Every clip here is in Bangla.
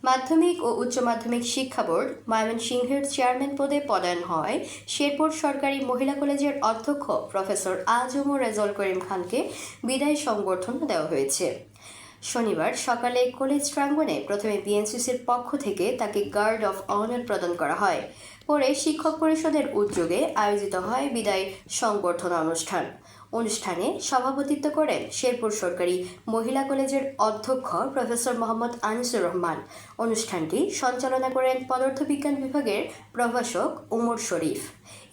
মাধ্যমিক ও উচ্চ মাধ্যমিক শিক্ষা বোর্ড ময়মনসিংহের চেয়ারম্যান পদে পদায়ন হয় শেরপুর সরকারি মহিলা কলেজের অধ্যক্ষ প্রফেসর আ.জ.ম রেজাউল করিম খানকে বিদায় সংবর্ধনা দেওয়া হয়েছে। শনিবার সকালে কলেজ প্রাঙ্গণে প্রথমে বিএনসিসির পক্ষ থেকে তাকে গার্ড অফ অনার প্রদান করা হয়। পরে শিক্ষক পরিষদের উদ্যোগে আয়োজিত হয় বিদায় সংবর্ধনা অনুষ্ঠানে সভাপতিত্ব করেন শেরপুর সরকারি মহিলা কলেজের অধ্যক্ষ প্রফেসর মোহাম্মদ আনিসুর রহমান। অনুষ্ঠানটি সঞ্চালনা করেন পদার্থবিজ্ঞান বিভাগের প্রভাষক উমর শরীফ।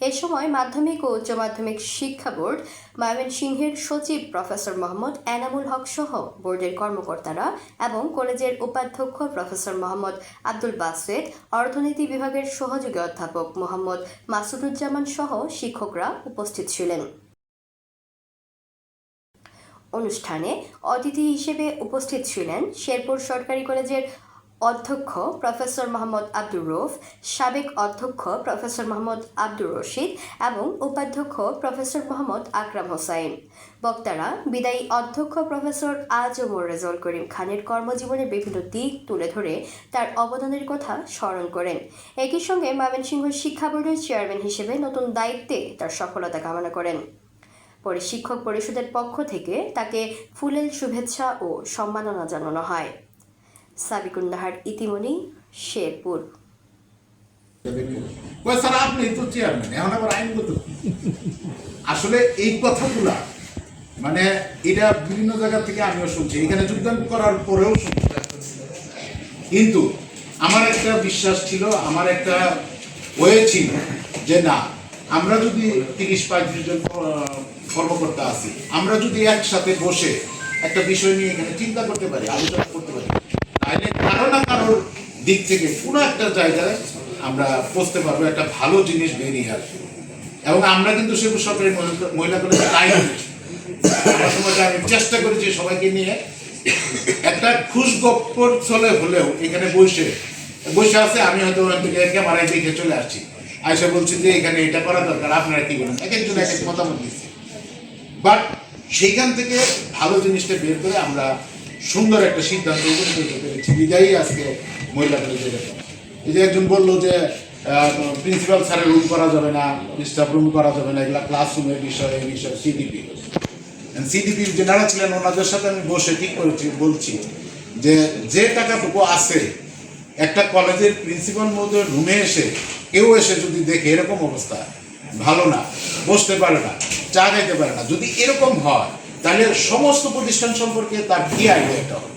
এ সময় মাধ্যমিক ও উচ্চ মাধ্যমিক শিক্ষা বোর্ড ময়মনসিংহের সচিব প্রফেসর মোহাম্মদ এনামুল হক সহ বোর্ডের কর্মকর্তারা এবং কলেজের উপাধ্যক্ষ প্রফেসর মোহাম্মদ আব্দুল বাসেত, অর্থনীতি বিভাগের সহযোগী অধ্যাপক মোহাম্মদ মাসুদুজ্জামান সহ শিক্ষকরা উপস্থিত ছিলেন। অনুষ্ঠানে অতিথি হিসেবে উপস্থিত ছিলেন শেরপুর সরকারি কলেজের অধ্যক্ষ প্রফেসর মোহাম্মদ আব্দুর রউফ, সাবেক অধ্যক্ষ প্রফেসর মোহাম্মদ আব্দুর রশিদ এবং উপাধ্যক্ষ প্রফেসর মোহাম্মদ আকরাম হোসাইন। বক্তারা বিদায়ী অধ্যক্ষ প্রফেসর আ.জ.ম রেজাউল করিম খানের কর্মজীবনের বিভিন্ন দিক তুলে ধরে তার অবদানের কথা স্মরণ করেন। একই সঙ্গে ময়মনসিংহ শিক্ষা বোর্ডের চেয়ারম্যান হিসেবে নতুন দায়িত্বে তার সফলতা কামনা করেন। পরে শিক্ষক পরিষদের পক্ষ থেকে তাকে ফুলেল শুভেচ্ছা ও সম্মাননা জানানো হয়। সাবিকুন নাহার, ইতিমনি, শেরপুর। আসলে এই কথাগুলা মানে এটা বিভিন্ন জায়গা থেকে আমিও শুনছি, এখানে যোগদান করার পরেও শুনছি, কিন্তু আমার একটা বিশ্বাস ছিল, আমার একটা ওয়ে ছিল যে না, আমরা যদি 30-35 জন কর্মকর্তা আছি, আমরা যদি একসাথে বসে একটা বিষয় নিয়ে এখানে চিন্তা করতে পারি, আলোচনা করতে পারি, তাহলে কারো না কারোর দিক থেকে কোনো একটা জায়গায় আমরা পৌঁছতে পারবো, একটা ভালো জিনিস বেরিয়ে আসবে। এবং আমরা কিন্তু শেরপুর সরকারি মহিলা কলেজে আমি চেষ্টা করেছি সবাইকে নিয়ে একটা খুশগপ্পর চলে হলেও এখানে বসে আছে। আমি হয়তো ওখান থেকে ক্যামেরায় দেখে চলে আসছি, আয়সা বলছি যে এখানে এটা করা দরকার, আপনারা কি বলেন, এক একজন এক এক মতামত দিচ্ছে। বাট সেইখান থেকে ভালো জিনিসটা বের করে আমরা সুন্দর একটা সিদ্ধান্ত উপনীত হতে পেরেছি। বিদায়ী আজকে মহিলা কলেজে এই যে একজন বললো যে প্রিন্সিপাল স্যারের রুম করা যাবে না, স্টাফ রুম করা যাবে না, এগুলা ক্লাসরুমের বিষয়, এই বিষয় সিডিপি যারা ছিলেন ওনাদের সাথে আমি বসে ঠিক করেছি, বলছি যে টাকাটুকু আছে একটা কলেজের প্রিন্সিপাল মহোদয়ের রুমে কেউ এসে যদি দেখে এরকম অবস্থা, ভালো না, বসতে পারে না, চা খাইতে পারে না, যদি এরকম হয় তাহলে সমস্ত প্রতিষ্ঠান সম্পর্কে তার কি আইডিয়া হবে।